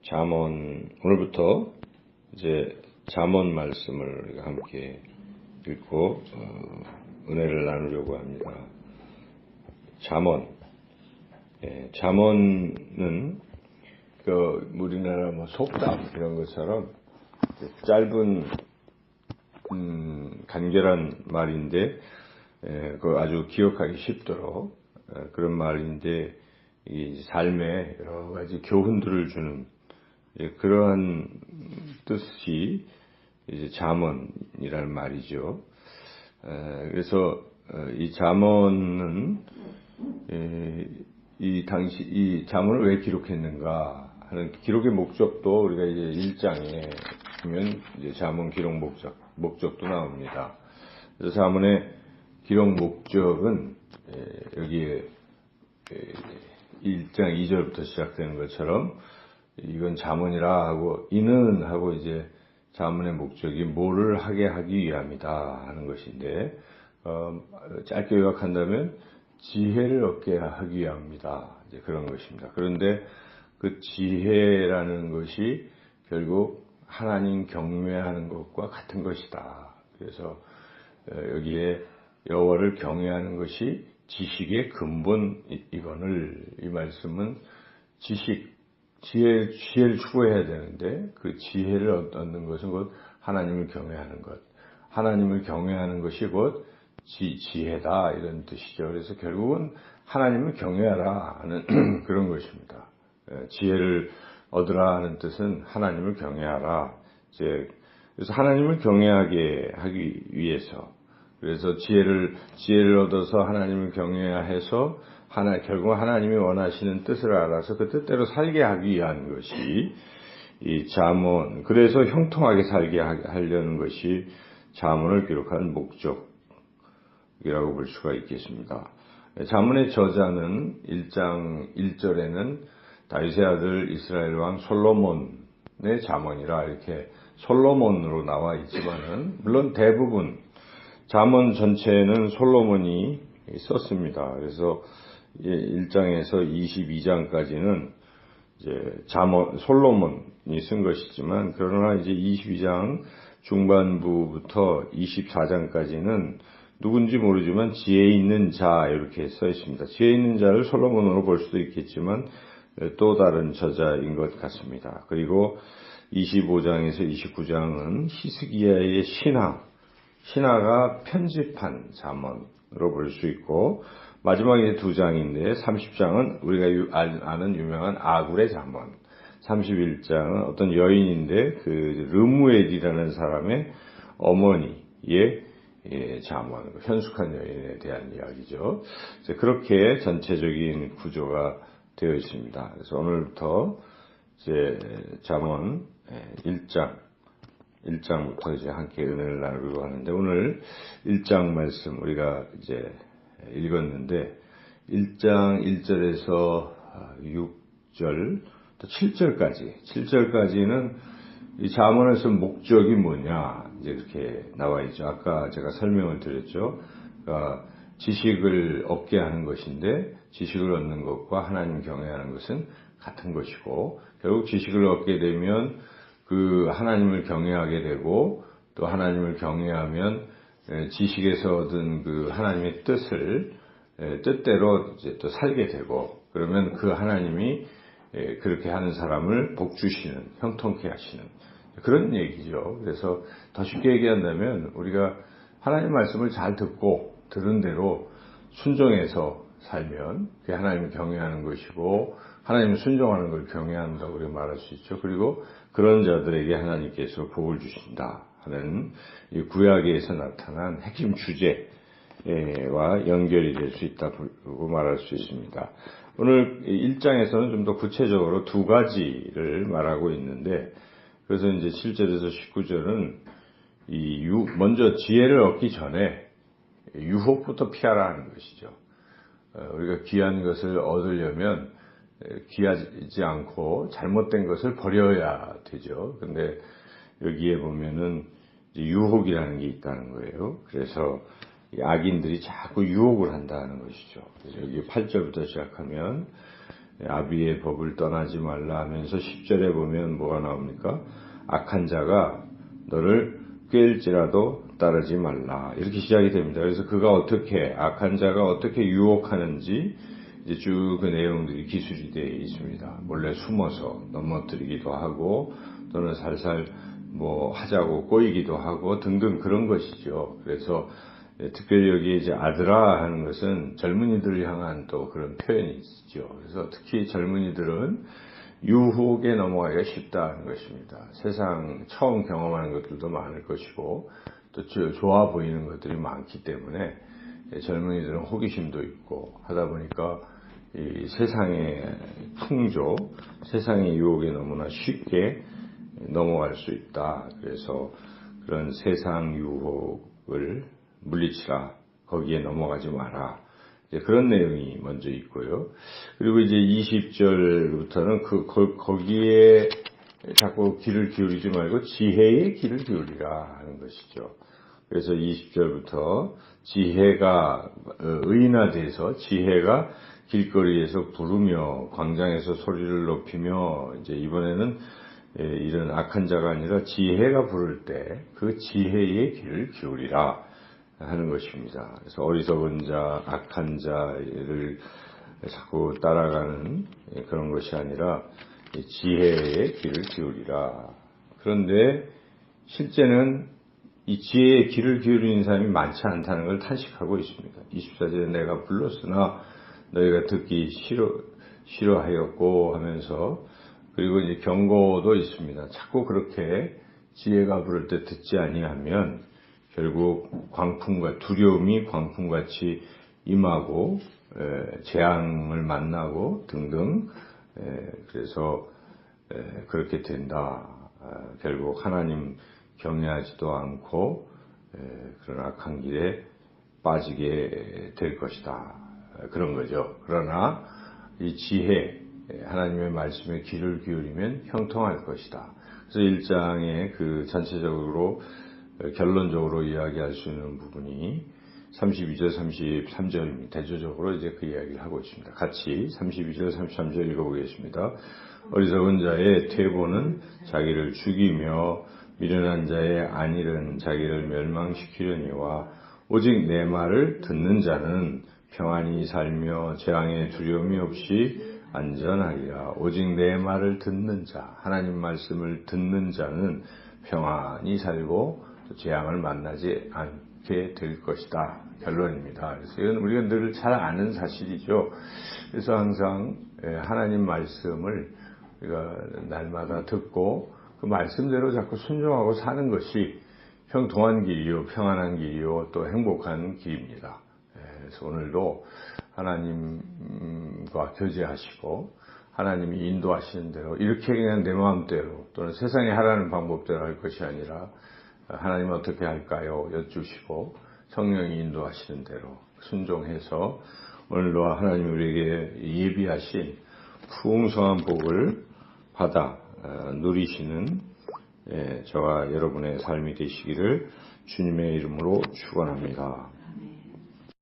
잠언, 오늘부터 이제 잠언 말씀을 우리가 함께 읽고 은혜를 나누려고 합니다. 잠언, 잠언은 우리나라 속담 이런 것처럼 짧은 간결한 말인데 아주 기억하기 쉽도록 그런 말인데 이 삶에 여러 가지 교훈들을 주는 그러한 뜻이 이제 잠언이라는 말이죠. 그래서 이 잠언은 이 잠언을 왜 기록했는가 하는 기록의 목적도 우리가 이제 1장에 보면 이제 잠언 기록 목적도 나옵니다. 그래서 잠언의 기록 목적은 여기에 1장 2절부터 시작되는 것처럼 이건 잠언이라 하고 이는 하고 이제 잠언의 목적이 뭐를 하게 하기 위함이다 하는 것인데 짧게 요약한다면 지혜를 얻게 하기 위함이다 이제 그런 것입니다. 그런데 그 지혜라는 것이 결국 하나님 경외하는 것과 같은 것이다. 그래서 여기에 여호와를 경외하는 것이 지식의 근본이거늘 이 말씀은 지혜를 추구해야 되는데 그 지혜를 얻는 것은 곧 하나님을 경외하는 것. 하나님을 경외하는 것이 곧 지혜다 이런 뜻이죠. 그래서 결국은 하나님을 경외하라 하는 그런 것입니다. 지혜를 얻으라 하는 뜻은 하나님을 경외하라. 그래서 하나님을 경외하게 하기 위해서 그래서 지혜를 얻어서 하나님을 경외해서 결국 하나님이 원하시는 뜻을 알아서 그 뜻대로 살게 하기 위한 것이 이 잠언. 그래서 형통하게 살게 하려는 것이 잠언을 기록한 목적이라고 볼 수가 있겠습니다. 잠언의 저자는 1장 1절에는 다윗의 아들 이스라엘 왕 솔로몬의 잠언이라 이렇게 솔로몬으로 나와 있지만은 물론 대부분 잠언 전체는 솔로몬이 썼습니다. 그래서 1장에서 22장까지는 이제 솔로몬이 쓴 것이지만 그러나 이제 22장 중반부부터 24장까지는 누군지 모르지만 지혜 있는 자 이렇게 써 있습니다. 지혜 있는 자를 솔로몬으로 볼 수도 있겠지만 또 다른 저자인 것 같습니다. 그리고 25장에서 29장은 히스기야의 신하가 편집한 잠언으로 볼 수 있고 마지막에 2장인데 30장은 우리가 아는 유명한 아굴의 잠언, 31장은 어떤 여인인데 그 르무엘이라는 사람의 어머니의 잠언, 현숙한 여인에 대한 이야기죠. 그렇게 전체적인 구조가 되어 있습니다. 그래서 오늘부터 이제 잠언 1장부터 이제 함께 은혜를 나누려고 하는데 오늘 1장 말씀 우리가 이제 읽었는데 1장 1절에서 6절 또 7절까지는 이 잠언을 쓴 목적이 뭐냐 이제 이렇게 나와 있죠. 아까 제가 설명을 드렸죠. 그러니까 지식을 얻게 하는 것인데 지식을 얻는 것과 하나님 경외하는 것은 같은 것이고 결국 지식을 얻게 되면 그 하나님을 경외하게 되고 또 하나님을 경외하면 지식에서 얻은 그 하나님의 뜻대로 이제 또 살게 되고 그러면 그 하나님이 그렇게 하는 사람을 복 주시는 형통케 하시는 그런 얘기죠. 그래서 더 쉽게 얘기한다면 우리가 하나님 말씀을 잘 듣고 들은 대로 순종해서 살면 그게 하나님을 경외하는 것이고 하나님을 순종하는 걸 경외한다고 우리가 말할 수 있죠. 그리고 그런 자들에게 하나님께서 복을 주신다 하는 이 구약에서 나타난 핵심 주제와 연결이 될 수 있다고 말할 수 있습니다. 오늘 1장에서는 좀 더 구체적으로 두 가지를 말하고 있는데 그래서 이제 7절에서 19절은 먼저 지혜를 얻기 전에 유혹부터 피하라 하는 것이죠. 우리가 귀한 것을 얻으려면 귀하지 않고 잘못된 것을 버려야 되죠. 근데 여기에 보면은 유혹이라는 게 있다는 거예요. 그래서 악인들이 자꾸 유혹을 한다는 것이죠. 그래서 여기 8절부터 시작하면 아비의 법을 떠나지 말라 하면서 10절에 보면 뭐가 나옵니까? 악한 자가 너를 꾀일지라도 따르지 말라. 이렇게 시작이 됩니다. 그래서 그가 어떻게, 악한 자가 어떻게 유혹하는지 이제 쭉 그 내용들이 기술이 되어 있습니다. 몰래 숨어서 넘어뜨리기도 하고 또는 살살 뭐 하자고 꼬이기도 하고 등등 그런 것이죠. 그래서 특별히 여기 이제 아들아 하는 것은 젊은이들을 향한 또 그런 표현이 있죠. 그래서 특히 젊은이들은 유혹에 넘어가기가 쉽다는 것입니다. 세상 처음 경험하는 것들도 많을 것이고 또 좋아 보이는 것들이 많기 때문에 젊은이들은 호기심도 있고 하다 보니까 이 세상의 풍조, 세상의 유혹에 너무나 쉽게 넘어갈 수 있다. 그래서 그런 세상 유혹을 물리치라. 거기에 넘어가지 마라. 그런 내용이 먼저 있고요. 그리고 이제 20절부터는 거기에 자꾸 귀를 기울이지 말고 지혜에 귀를 기울이라 하는 것이죠. 그래서 20절부터 지혜가 의인화돼서 지혜가 길거리에서 부르며 광장에서 소리를 높이며 이제 이번에는 이런 악한 자가 아니라 지혜가 부를 때 그 지혜의 귀를 기울이라 하는 것입니다. 그래서 어리석은 자, 악한 자를 자꾸 따라가는 그런 것이 아니라 지혜의 귀를 기울이라. 그런데 실제는 이 지혜의 귀를 기울이는 사람이 많지 않다는 걸 탄식하고 있습니다. 24절에 내가 불렀으나 너희가 듣기 싫어하였고 하면서 그리고 이제 경고도 있습니다. 자꾸 그렇게 지혜가 부를 때 듣지 아니하면 결국 광풍과 두려움이 광풍같이 임하고 재앙을 만나고 등등 그래서 그렇게 된다. 결국 하나님 경외하지도 않고 그런 악한 길에 빠지게 될 것이다. 그런 거죠. 그러나 이 지혜 하나님의 말씀에 귀를 기울이면 형통할 것이다. 그래서 1장에 그 전체적으로 결론적으로 이야기할 수 있는 부분이 32절, 33절입니다. 대조적으로 이제 그 이야기를 하고 있습니다. 같이 32절, 33절 읽어보겠습니다. 어리석은 자의 퇴보는 자기를 죽이며 미련한 자의 안일은 자기를 멸망시키려니와 오직 내 말을 듣는 자는 평안히 살며 재앙의 두려움이 없이 안전하리라. 오직 내 말을 듣는 자, 하나님 말씀을 듣는 자는 평안히 살고 또 재앙을 만나지 않게 될 것이다. 결론입니다. 그래서 이건 우리가 늘 잘 아는 사실이죠. 그래서 항상 하나님 말씀을 우리가 날마다 듣고 그 말씀대로 자꾸 순종하고 사는 것이 형통한 길이요, 평안한 길이요, 또 행복한 길입니다. 그래서 오늘도 하나님과 교제하시고 하나님이 인도하시는 대로 이렇게 그냥 내 마음대로 또는 세상에 하라는 방법대로 할 것이 아니라 하나님 어떻게 할까요? 여쭈시고 성령이 인도하시는 대로 순종해서 오늘도 하나님 우리에게 예비하신 풍성한 복을 받아 누리시는 저와 여러분의 삶이 되시기를 주님의 이름으로 축원합니다.